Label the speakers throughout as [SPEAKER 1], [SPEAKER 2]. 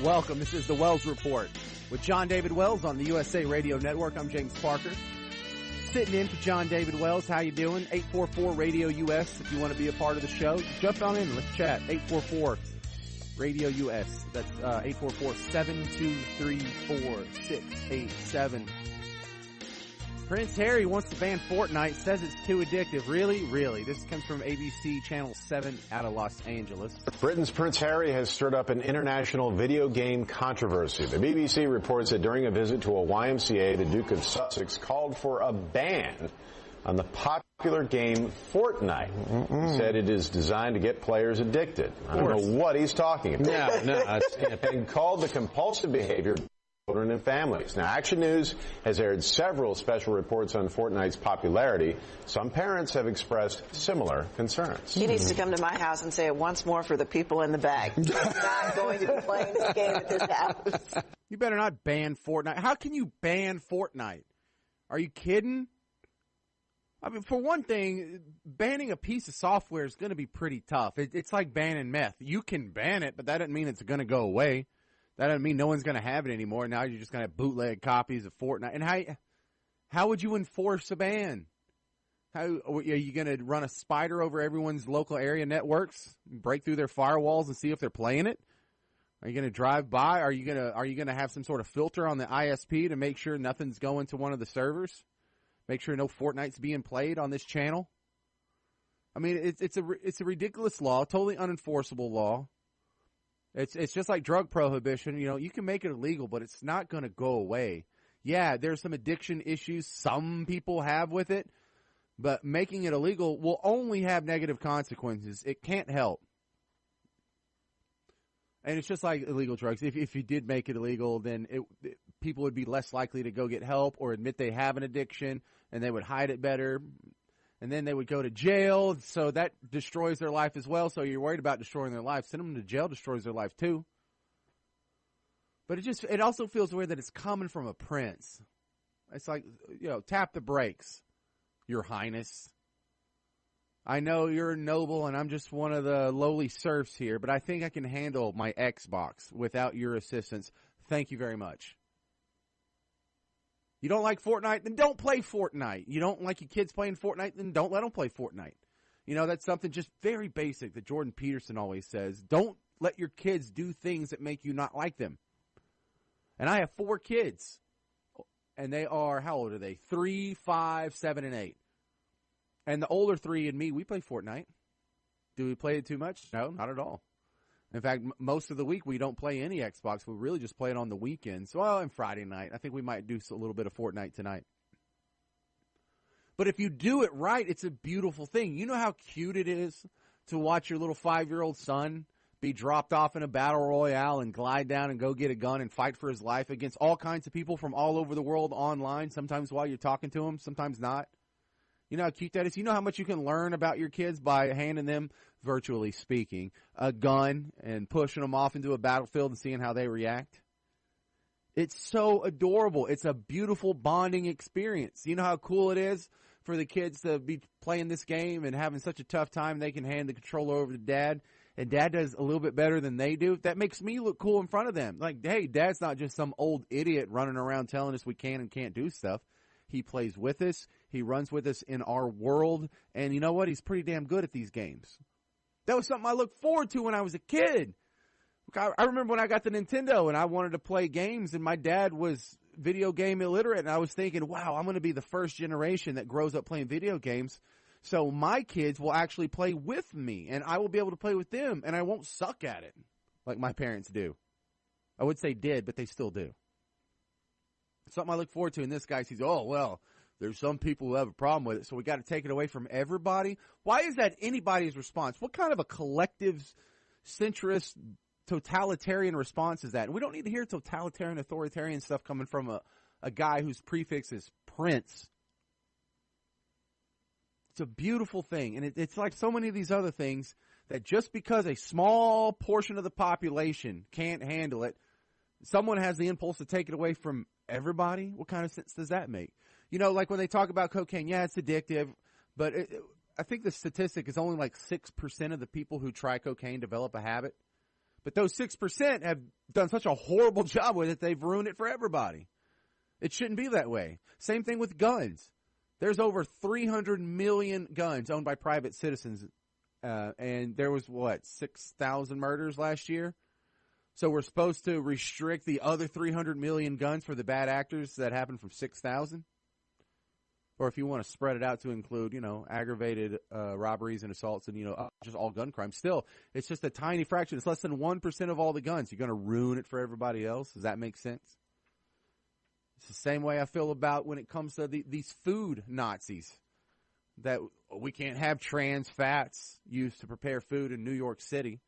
[SPEAKER 1] Welcome. This is the Wells Report with John David Wells on the USA Radio Network. I'm James Parker. Sitting in for John David Wells. How you doing? 844-RADIO-US if you want to be a part of the show. Jump on in. Let's chat. 844-RADIO-US. That's 844-723-4687. Prince Harry wants to ban Fortnite, says it's too addictive. Really? Really? This comes from ABC Channel 7 out of Los Angeles.
[SPEAKER 2] Britain's Prince Harry has stirred up an international video game controversy. The BBC reports that during a visit to a YMCA, the Duke of Sussex called for a ban on the popular game Fortnite. He said it is designed to get players addicted. I don't know what he's talking about. And called the compulsive behavior children and families. Now, Action News has aired several special reports on Fortnite's popularity. Some parents have expressed similar concerns.
[SPEAKER 3] He needs to come to my house and say it once more for the people in the back. He's not going to be playing this game at this house.
[SPEAKER 1] You better not ban Fortnite. How can you ban Fortnite? Are you kidding? I mean, for one thing, banning a piece of software is going to be pretty tough. It's like banning meth. You can ban it, but that doesn't mean it's going to go away. That doesn't mean no one's going to have it anymore. Now you're just going to have bootleg copies of Fortnite. And how would you enforce a ban? How are you going to run a spider over everyone's local area networks, break through their firewalls and see if they're playing it? Are you going to drive by? Are you going to have some sort of filter on the ISP to make sure nothing's going to one of the servers? Make sure no Fortnite's being played on this channel? I mean, it's a ridiculous law, totally unenforceable law. It's just like drug prohibition. You know, you can make it illegal, but it's not going to go away. Yeah, there's some addiction issues some people have with it, but making it illegal will only have negative consequences. It can't help. And it's just like illegal drugs. If you did make it illegal, then people would be less likely to go get help or admit they have an addiction, and they would hide it better. And then they would go to jail, so that destroys their life as well. So you're worried about destroying their life. Send them to jail destroys their life too. But it also feels weird that it's coming from a prince. It's like, tap the brakes, Your Highness. I know you're noble and I'm just one of the lowly serfs here, but I think I can handle my Xbox without your assistance. Thank you very much. You don't like Fortnite? Then don't play Fortnite. You don't like your kids playing Fortnite? Then don't let them play Fortnite. You know, that's something just very basic that Jordan Peterson always says. Don't let your kids do things that make you not like them. And I have 4 kids. And they are, how old are they? 3, 5, 7, and 8. And the older 3 and me, we play Fortnite. Do we play it too much? No, not at all. In fact, most of the week we don't play any Xbox. We really just play it on the weekends. Well, and Friday night. I think we might do a little bit of Fortnite tonight. But if you do it right, it's a beautiful thing. You know how cute it is to watch your little 5-year-old son be dropped off in a battle royale and glide down and go get a gun and fight for his life against all kinds of people from all over the world online, sometimes while you're talking to him, sometimes not. You know how cute that is? You know how much you can learn about your kids by handing them, virtually speaking, a gun and pushing them off into a battlefield and seeing how they react? It's so adorable. It's a beautiful bonding experience. You know how cool it is for the kids to be playing this game and having such a tough time they can hand the controller over to dad, and dad does a little bit better than they do? That makes me look cool in front of them. Like, hey, dad's not just some old idiot running around telling us we can and can't do stuff. He plays with us. He runs with us in our world. And you know what? He's pretty damn good at these games. That was something I looked forward to when I was a kid. I remember when I got the Nintendo and I wanted to play games, and my dad was video game illiterate, and I was thinking, wow, I'm going to be the first generation that grows up playing video games. So my kids will actually play with me, and I will be able to play with them, and I won't suck at it like my parents do. I would say did, but they still do. Something I look forward to, and this guy says, oh, well, there's some people who have a problem with it, so we got to take it away from everybody. Why is that anybody's response? What kind of a collective, centrist, totalitarian response is that? And we don't need to hear totalitarian, authoritarian stuff coming from a guy whose prefix is Prince. It's a beautiful thing, and it's like so many of these other things that just because a small portion of the population can't handle it, someone has the impulse to take it away from everybody. What kind of sense does that make? You know, like when they talk about cocaine, yeah, it's addictive, but I think the statistic is only like 6% of the people who try cocaine develop a habit. But those 6% have done such a horrible job with it, they've ruined it for everybody. It shouldn't be that way. Same thing with guns. There's over 300 million guns owned by private citizens, and there was, 6,000 murders last year? So we're supposed to restrict the other 300 million guns for the bad actors that happened from 6,000? Or if you want to spread it out to include, aggravated robberies and assaults and, just all gun crimes. Still, it's just a tiny fraction. It's less than 1% of all the guns. You're going to ruin it for everybody else? Does that make sense? It's the same way I feel about when it comes to these food Nazis. That we can't have trans fats used to prepare food in New York City.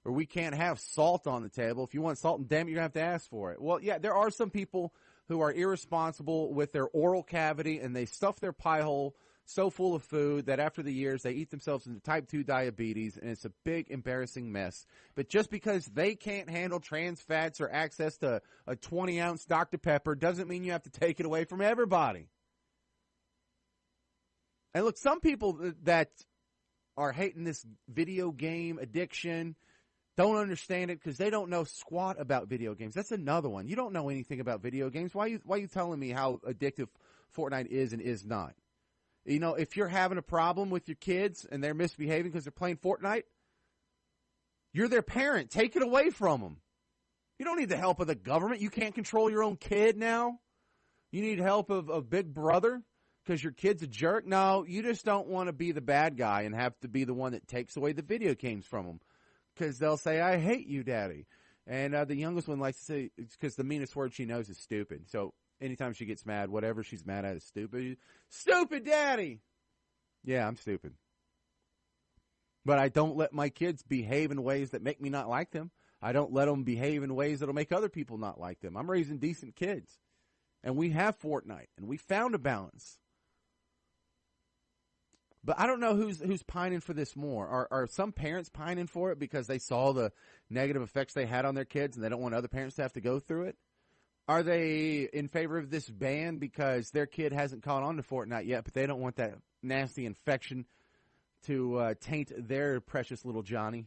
[SPEAKER 1] Or we can't have salt on the table. If you want salt and damn it, you're going to have to ask for it. Well, yeah, there are some people who are irresponsible with their oral cavity, and they stuff their pie hole so full of food that after the years they eat themselves into type 2 diabetes, and it's a big, embarrassing mess. But just because they can't handle trans fats or access to a 20-ounce Dr. Pepper doesn't mean you have to take it away from everybody. And look, some people that are hating this video game addiction don't understand it because they don't know squat about video games. That's another one. You don't know anything about video games. Why are you telling me how addictive Fortnite is and is not? If you're having a problem with your kids and they're misbehaving because they're playing Fortnite, you're their parent. Take it away from them. You don't need the help of the government. You can't control your own kid now. You need help of Big Brother because your kid's a jerk. No, you just don't want to be the bad guy and have to be the one that takes away the video games from them. Because they'll say, I hate you, Daddy. And the youngest one likes to say, it's because the meanest word she knows is stupid. So anytime she gets mad, whatever she's mad at is stupid. Stupid, Daddy! Yeah, I'm stupid. But I don't let my kids behave in ways that make me not like them. I don't let them behave in ways that will make other people not like them. I'm raising decent kids. And we have Fortnite. And we found a balance. But I don't know who's pining for this more. Are some parents pining for it because they saw the negative effects they had on their kids and they don't want other parents to have to go through it? Are they in favor of this ban because their kid hasn't caught on to Fortnite yet, but they don't want that nasty infection to taint their precious little Johnny?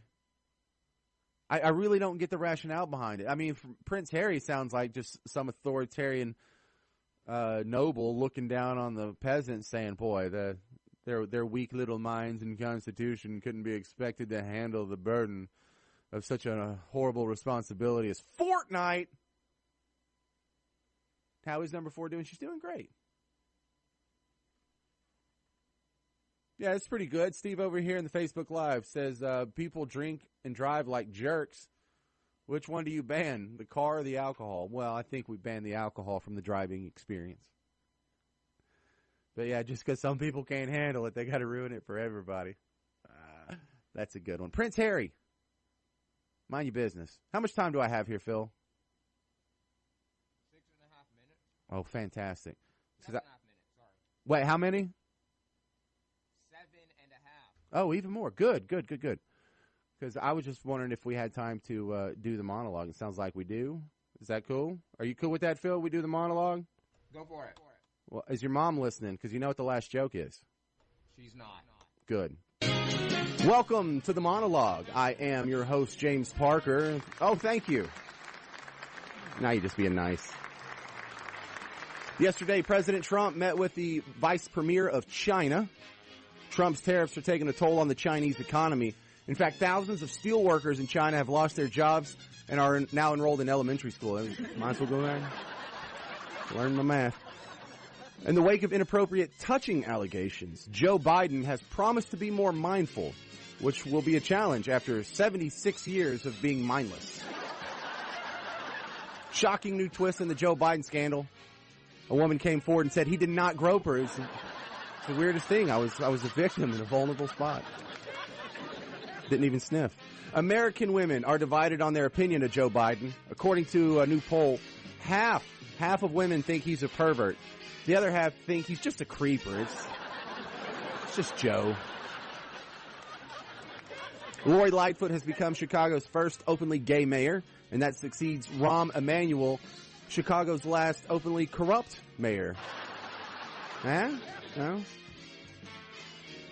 [SPEAKER 1] I really don't get the rationale behind it. I mean, Prince Harry sounds like just some authoritarian noble looking down on the peasants saying, boy, their weak little minds and constitution couldn't be expected to handle the burden of such a horrible responsibility as Fortnite. How is number 4 doing? She's doing great. Yeah, it's pretty good. Steve over here in the Facebook Live says, people drink and drive like jerks. Which one do you ban, the car or the alcohol? Well, I think we ban the alcohol from the driving experience. But yeah, just because some people can't handle it, they got to ruin it for everybody. That's a good one. Prince Harry, mind your business. How much time do I have here, Phil?
[SPEAKER 4] 6.5 minutes.
[SPEAKER 1] Oh, fantastic.
[SPEAKER 4] 7.5 minutes, sorry.
[SPEAKER 1] Wait, how many?
[SPEAKER 4] 7.5.
[SPEAKER 1] Oh, even more. Good. Because I was just wondering if we had time to do the monologue. It sounds like we do. Is that cool? Are you cool with that, Phil? We do the monologue?
[SPEAKER 4] Go for it.
[SPEAKER 1] Well, is your mom listening? Because you know what the last joke is.
[SPEAKER 4] She's not.
[SPEAKER 1] Good. Welcome to the monologue. I am your host, James Parker. Oh, thank you. Now you're just being nice. Yesterday, President Trump met with the vice premier of China. Trump's tariffs are taking a toll on the Chinese economy. In fact, thousands of steel workers in China have lost their jobs and are now enrolled in elementary school. Might as well go there. Learn my math. In the wake of inappropriate touching allegations, Joe Biden has promised to be more mindful, which will be a challenge after 76 years of being mindless. Shocking new twist in the Joe Biden scandal. A woman came forward and said he did not grope her. It's the weirdest thing. I was a victim in a vulnerable spot. Didn't even sniff. American women are divided on their opinion of Joe Biden. According to a new poll, half of women think he's a pervert. The other half think he's just a creeper. It's just Joe. Lori Lightfoot has become Chicago's first openly gay mayor, and that succeeds Rahm Emanuel, Chicago's last openly corrupt mayor. Huh? No?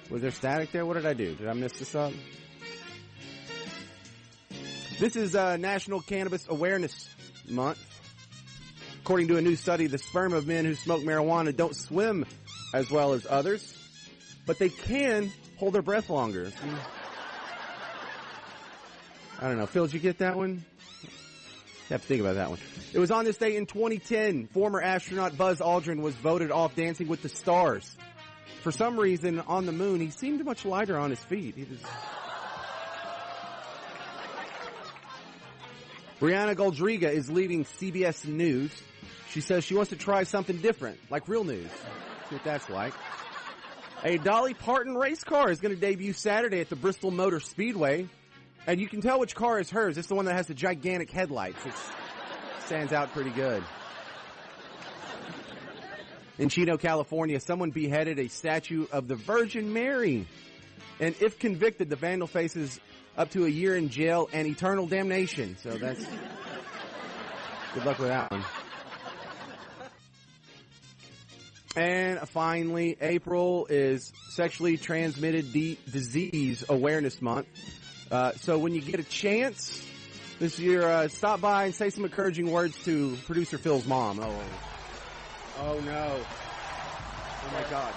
[SPEAKER 1] Was there static there? What did I do? Did I mess this up? This is National Cannabis Awareness Month. According to a new study, the sperm of men who smoke marijuana don't swim as well as others, but they can hold their breath longer. I don't know. Phil, did you get that one? You have to think about that one. It was on this day in 2010. Former astronaut Buzz Aldrin was voted off Dancing with the Stars. For some reason, on the moon, he seemed much lighter on his feet. Brianna Goldriga is leaving CBS News. She says she wants to try something different, like real news. See what that's like. A Dolly Parton race car is going to debut Saturday at the Bristol Motor Speedway. And you can tell which car is hers. It's the one that has the gigantic headlights. It stands out pretty good. In Chino, California, someone beheaded a statue of the Virgin Mary. And if convicted, the vandal faces up to a year in jail and eternal damnation. So that's good luck with that one. And finally, April is Sexually Transmitted Disease Awareness Month. So when you get a chance this year, stop by and say some encouraging words to producer Phil's mom. Oh no. Oh my God.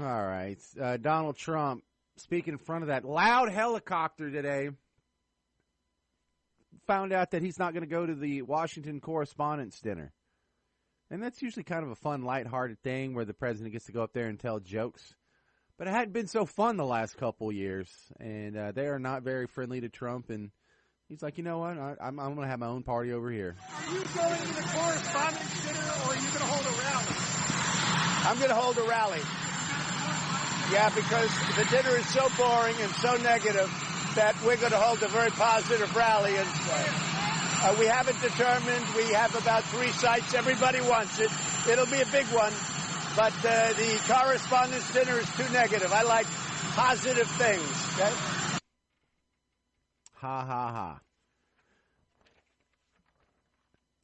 [SPEAKER 1] All right. Donald Trump speaking in front of that loud helicopter today. Found out that he's not going to go to the Washington Correspondents' Dinner. And that's usually kind of a fun, lighthearted thing where the president gets to go up there and tell jokes. But it hadn't been so fun the last couple years. And they are not very friendly to Trump. And he's like, you know what? I'm going to have my own party over here.
[SPEAKER 5] Are you going to the Correspondents' Dinner or are you going to hold a rally?
[SPEAKER 6] I'm going to hold a rally. Yeah, because the dinner is so boring and so negative that we're going to hold a very positive rally. And we haven't determined. We have about 3 sites. Everybody wants it. It'll be a big one. But the Correspondents' Dinner is too negative. I like positive things. Okay?
[SPEAKER 1] Ha, ha, ha.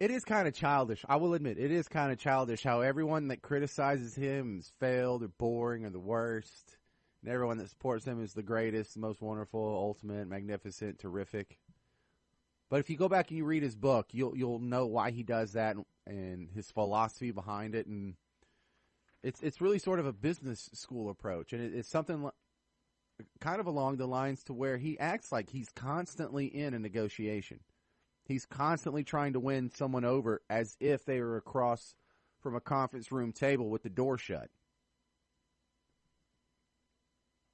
[SPEAKER 1] It is kind of childish. I will admit, it is kind of childish how everyone that criticizes him is failed or boring or the worst. And everyone that supports him is the greatest, most wonderful, ultimate, magnificent, terrific. But if you go back and you read his book, you'll know why he does that and his philosophy behind it. And it's really sort of a business school approach. And it's something kind of along the lines to where he acts like he's constantly in a negotiation. He's constantly trying to win someone over as if they were across from a conference room table with the door shut.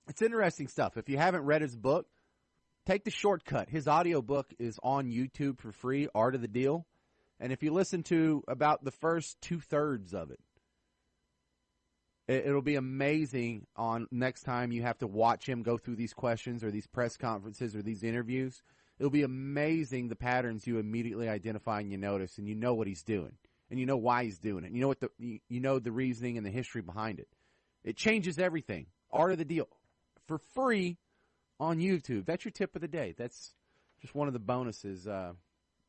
[SPEAKER 1] It's interesting stuff. If you haven't read his book, take the shortcut. His audiobook is on YouTube for free, Art of the Deal. And if you listen to about the first 2/3 of it, it'll be amazing on next time you have to watch him go through these questions or these press conferences or these interviews. It'll be amazing the patterns you immediately identify and you notice, and you know what he's doing, and you know why he's doing it. You know the reasoning and the history behind it. It changes everything. Art of the Deal for free on YouTube. That's your tip of the day. That's just one of the bonuses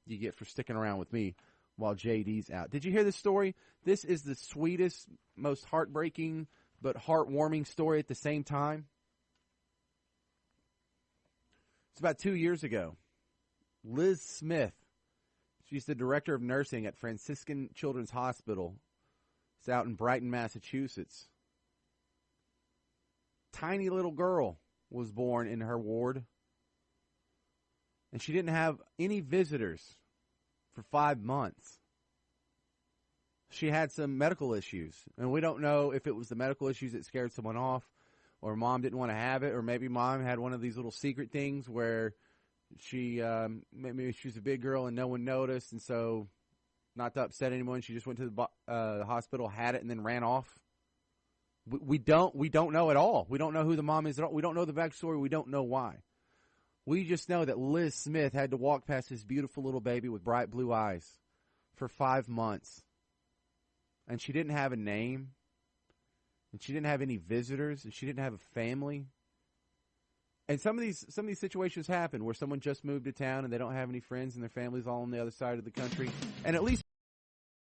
[SPEAKER 1] you get for sticking around with me while JD's out. Did you hear this story? This is the sweetest, most heartbreaking, but heartwarming story at the same time. It's about 2 years ago. Liz Smith, she's the director of nursing at Franciscan Children's Hospital. It's out in Brighton, Massachusetts. Tiny little girl was born in her ward. And she didn't have any visitors for 5 months. She had some medical issues. And we don't know if it was the medical issues that scared someone off, or mom didn't want to have it, or maybe mom had one of these little secret things where she, maybe she was a big girl and no one noticed, and so not to upset anyone, she just went to the hospital, had it, and then ran off. We don't know at all. We don't know who the mom is at all. We don't know the backstory. We don't know why. We just know that Liz Smith had to walk past this beautiful little baby with bright blue eyes for 5 months. And she didn't have a name. And she didn't have any visitors. And she didn't have a family. And some of these situations happen where someone just moved to town and they don't have any friends and their family's all on the other side of the country. And at least